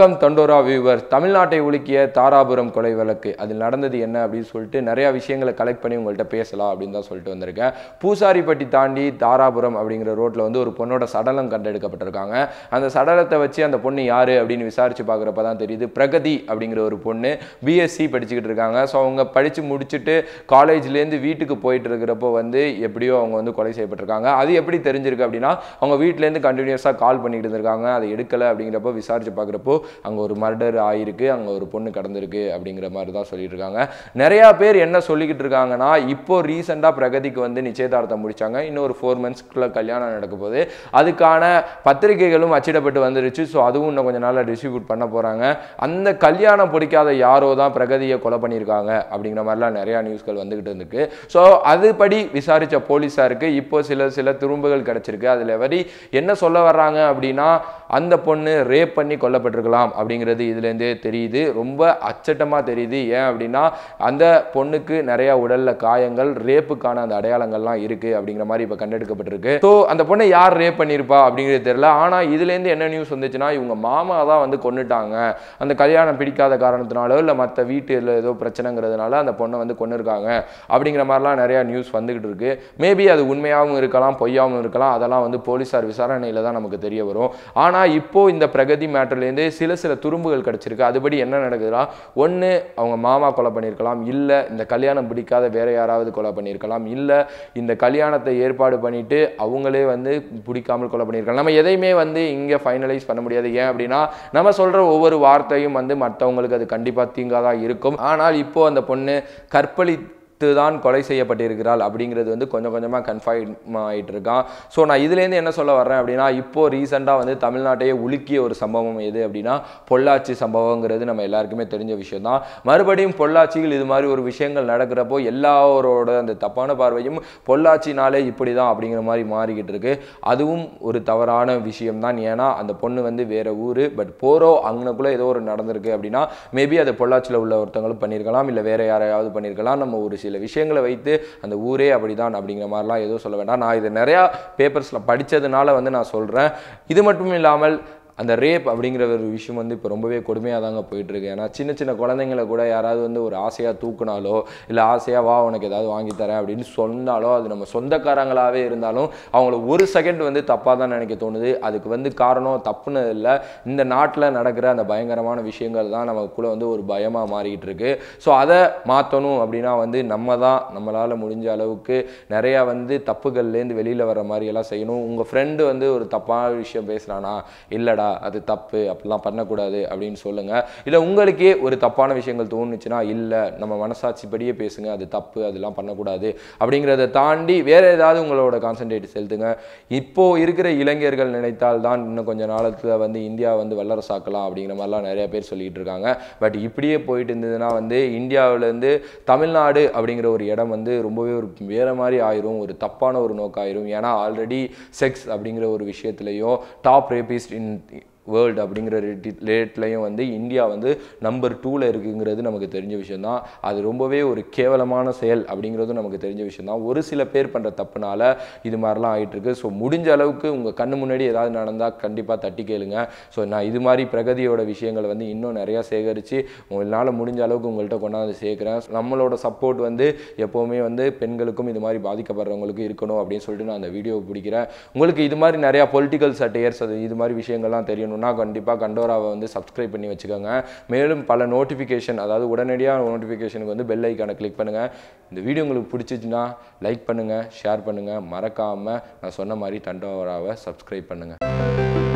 வணக்கம் தண்டோரா வியூவர்ஸ். தமிழ்நாட்டை உலுக்கிய தாராபுரம் கொலை வழக்கு அதில் நடந்தது என்ன அப்படின்னு சொல்லிட்டு நிறைய விஷயங்களை கலெக்ட் பண்ணி உங்கள்கிட்ட பேசலாம் அப்படின்னு தான் சொல்லிட்டு வந்திருக்கேன். பூசாரிப்பட்டி தாண்டி தாராபுரம் அப்படிங்கிற ரோட்டில் வந்து ஒரு பொண்ணோட சடலம் கண்டெடுக்கப்பட்டிருக்காங்க. அந்த சடலத்தை வச்சு அந்த பொண்ணு யார் அப்படின்னு விசாரித்து பார்க்குறப்ப தான் தெரியுது, பிரகதி அப்படிங்கிற ஒரு பொண்ணு பிஎஸ்சி படிச்சுக்கிட்டு இருக்காங்க. ஸோ அவங்க படித்து முடிச்சுட்டு காலேஜ்லேருந்து வீட்டுக்கு போயிட்டு இருக்கிறப்போ வந்து எப்படியோ அவங்க வந்து கொலை செய்யப்பட்டிருக்காங்க. அது எப்படி தெரிஞ்சிருக்கு அப்படின்னா, அவங்க வீட்டிலேருந்து கண்டினியூஸாக கால் பண்ணிட்டு இருந்திருக்காங்க. அதை எடுக்கலை அப்படிங்கிறப்போ விசாரிச்சு பார்க்குறப்போ அங்கே ஒரு மர்டர் ஆயிருக்கு, அங்கே ஒரு பொண்ணு கடந்திருக்கு அப்படிங்கிற மாதிரி தான் சொல்லிட்டு இருக்காங்க. நிறையா பேர் என்ன சொல்லிக்கிட்டு இருக்காங்கன்னா, இப்போ ரீசெண்டாக பிரகதிக்கு வந்து நிச்சயதார்த்தம் முடிச்சாங்க, இன்னொரு 4 monthsக்குள்ள கல்யாணம் நடக்க போகுது, அதுக்கான பத்திரிகைகளும் அச்சிடப்பட்டு வந்துருச்சு. ஸோ அதுவும் இன்னும் கொஞ்சம் நாளில் டிஸ்ட்ரிபியூட் பண்ண போகிறாங்க. அந்த கல்யாணம் பிடிக்காத யாரோ தான் பிரகதியை கொலை பண்ணியிருக்காங்க அப்படிங்கிற மாதிரிலாம் நிறையா நியூஸ்கள் வந்துக்கிட்டு இருந்துருக்கு. ஸோ அதுபடி விசாரித்த போலீஸாருக்கு இப்போ சில துரும்புகள் கிடச்சிருக்கு. அதில் வரி என்ன சொல்ல வர்றாங்க அப்படின்னா, அந்த பொண்ணு ரேப் பண்ணி கொல்லப்பட்டிருக்கலாம் அப்படிங்கிறது இதுலேருந்தே தெரியுது. ரொம்ப அச்சட்டமாக தெரியுது. ஏன் அப்படின்னா, அந்த பொண்ணுக்கு நிறையா உடலில் காயங்கள், ரேப்புக்கான அந்த அடையாளங்கள்லாம் இருக்குது அப்படிங்கிற மாதிரி இப்போ கண்டெடுக்கப்பட்டிருக்கு. ஸோ அந்த பொண்ணை யார் ரேப் பண்ணியிருப்பா அப்படிங்கிறது தெரியல. ஆனால் இதுலேருந்து என்ன நியூஸ் வந்துச்சுன்னா, இவங்க மாமா தான் வந்து கொன்னுட்டாங்க, அந்த கல்யாணம் பிடிக்காத காரணத்தினாலோ இல்லை மற்ற வீட்டில் ஏதோ பிரச்சனைங்கிறதுனால அந்த பொண்ணை வந்து கொன்னுருக்காங்க அப்படிங்கிற மாதிரிலாம் நிறையா நியூஸ் வந்துக்கிட்டு இருக்கு. மேபி அது உண்மையாகவும் இருக்கலாம், பொய்யாகவும் இருக்கலாம். அதெல்லாம் வந்து போலீஸார் விசாரணையில் தான் நமக்கு தெரிய வரும். ஆனால் இப்போ இந்த பிரகதி மேட்டர்லேருந்து சில துரும்புகள் கிடச்சிருக்கு. அதுபடி என்ன நடக்குதுன்னா, ஒன்று அவங்க மாமா கொலை பண்ணியிருக்கலாம், இல்லை இந்த கல்யாணம் பிடிக்காத வேற யாராவது கொலை பண்ணியிருக்கலாம், இல்லை இந்த கல்யாணத்தை ஏற்பாடு பண்ணிட்டு அவங்களே வந்து பிடிக்காமல் கொலை பண்ணியிருக்கலாம். நம்ம எதையுமே வந்து இங்கே ஃபைனலைஸ் பண்ண முடியாது. ஏன் அப்படின்னா, நம்ம சொல்கிற ஒவ்வொரு வார்த்தையும் வந்து மற்றவங்களுக்கு அது கண்டிப்பாக தீங்காதான் இருக்கும். ஆனால் இப்போ அந்த பொண்ணு தான் கொலை செய்யப்பட்டிருக்கிறாள் அப்படிங்கிறது வந்து கொஞ்சம் கொஞ்சமாக கன்ஃபார்ம் ஆகிட்டு இருக்கான். ஸோ நான் இதுலேருந்து என்ன சொல்ல வர்றேன் அப்படின்னா, இப்போது ரீசெண்டாக வந்து தமிழ்நாட்டையே உலுக்கிய ஒரு சம்பவம் எது அப்படின்னா, பொள்ளாச்சி சம்பவங்கிறது நம்ம எல்லாருக்குமே தெரிஞ்ச விஷயம் தான். மறுபடியும் பொள்ளாச்சியில் இது மாதிரி ஒரு விஷயங்கள் நடக்கிறப்போ எல்லாரோட அந்த தப்பான பார்வையும் பொள்ளாச்சினாலே இப்படி தான் அப்படிங்கிற மாதிரி மாறிக்கிட்டு இருக்கு. அதுவும் ஒரு தவறான விஷயம் தான். ஏன்னா அந்த பொண்ணு வந்து வேறு ஊர், பட் போகிறோம் அங்கனக்குள்ளே ஏதோ ஒரு நடந்திருக்கு அப்படின்னா மேபி அது பொள்ளாச்சியில் உள்ள ஒருத்தங்களும் பண்ணியிருக்கலாம், இல்லை வேறு யாரையாவது பண்ணியிருக்கலாம். நம்ம ஒரு சில விஷயங்களை வைத்து அந்த ஊரே அப்படிதான் அப்படிங்கிற மாதிரிலாம் எதுவும் சொல்ல வேண்டாம். நான் இது நிறையா பேப்பர்ஸில் படித்ததுனால வந்து நான் சொல்கிறேன். இது மட்டும் இல்லாமல் அந்த ரேப் அப்படிங்கிற ஒரு விஷயம் வந்து இப்போ ரொம்பவே கொடுமையாக தாங்க போயிட்டுருக்கு. ஏன்னா சின்ன குழந்தைங்களை கூட யாராவது வந்து ஒரு ஆசையாக தூக்குனாலோ, இல்லை ஆசையாக வா உனக்கு ஏதாவது வாங்கித்தரேன் அப்படின்னு சொன்னாலோ, அது நம்ம சொந்தக்காரங்களாகவே இருந்தாலும் அவங்கள ஒரு செகண்ட் வந்து தப்பாக தான் நினைக்க தோணுது. அதுக்கு வந்து காரணம் தப்புன்னு இல்லை, இந்த நாட்டில் நடக்கிற அந்த பயங்கரமான விஷயங்கள் தான் நமக்குள்ளே வந்து ஒரு பயமாக மாறிக்கிட்டு இருக்கு. ஸோ அதை மாற்றணும் அப்படின்னா வந்து நம்ம தான் நம்மளால் முடிஞ்ச அளவுக்கு நிறையா வந்து தப்புகள்லேருந்து வெளியில் வர மாதிரியெல்லாம் செய்யணும். உங்கள் ஃப்ரெண்டு வந்து ஒரு தப்பான விஷயம் பேசுகிறானா, இல்லைடா அது தப்பு, அப்படிலாம் பண்ணக்கூடாது அப்படின்னு சொல்லுங்கள். இல்லை உங்களுக்கே ஒரு தப்பான விஷயங்கள் தோணுச்சுன்னா, இல்லை நம்ம மனசாட்சிப்படியே பேசுங்க, அது தப்பு, அதெல்லாம் பண்ணக்கூடாது அப்படிங்கிறத தாண்டி வேறு ஏதாவது உங்களோட கான்சன்ட்ரேட் செலுத்துங்க. இப்போது இருக்கிற இளைஞர்கள் நினைத்தால் தான் இன்னும் கொஞ்சம் நாளத்தில் வந்து இந்தியா வந்து வல்லரசாக்கலாம் அப்படிங்கிற மாதிரிலாம் நிறைய பேர் சொல்லிகிட்டு இருக்காங்க. பட் இப்படியே போயிட்டு இருந்ததுன்னா வந்து இந்தியாவிலேருந்து தமிழ்நாடு அப்படிங்கிற ஒரு இடம் வந்து ரொம்பவே ஒரு வேறு மாதிரி ஆயிரும், ஒரு தப்பான ஒரு நோக்காயிரும். ஏன்னா ஆல்ரெடி செக்ஸ் அப்படிங்கிற ஒரு விஷயத்துலையும் டாப் ரேபிஸ்ட் இன் வேர்ல்டு அப்படிங்கிற ரேட்லையும் வந்து இந்தியா வந்து நம்பர் 2ல் இருக்குங்கிறது நமக்கு தெரிஞ்ச விஷயந்தான். அது ரொம்பவே ஒரு கேவலமான செயல் அப்படிங்கிறதும் நமக்கு தெரிஞ்ச விஷயந்தான். ஒரு சில பேர் பண்ணுற தப்புனால இது மாதிரிலாம் ஆகிட்டுருக்கு. ஸோ முடிஞ்ச அளவுக்கு உங்கள் கண்ணு முன்னாடி ஏதாவது நடந்தால் கண்டிப்பாக தட்டி கேளுங்க. ஸோ நான் இது மாதிரி பிரகதியோட விஷயங்களை வந்து இன்னும் நிறையா சேகரித்து உங்களால் முடிஞ்ச அளவுக்கு உங்கள்கிட்ட கொண்டாந்து சேர்க்குறேன். நம்மளோட சப்போர்ட் வந்து எப்போவுமே வந்து பெண்களுக்கும் இது மாதிரி பாதிக்கப்படுறவங்களுக்கும் இருக்கணும் அப்படின்னு சொல்லிட்டு நான் அந்த வீடியோவை பிடிக்கிறேன். உங்களுக்கு இது மாதிரி நிறையா பொலிட்டிக்கல் சட்டையர்ஸ் அது இது மாதிரி விஷயங்கள்லாம் தெரியணும் கண்டிப்பாக கண்டோராவை வந்து சப்ஸ்கிரைப் பண்ணி வச்சுக்கோங்க. மேலும் பல நோட்டிஃபிகேஷன், அதாவது உடனடியாக நோட்டிஃபிகேஷனுக்கு வந்து பெல் ஐக்கானை கிளிக் பண்ணுங்கள். இந்த வீடியோ உங்களுக்கு பிடிச்சிச்சுன்னா லைக் பண்ணுங்கள், ஷேர் பண்ணுங்கள். மறக்காமல் நான் சொன்ன மாதிரி கண்டோராவை சப்ஸ்கிரைப் பண்ணுங்கள்.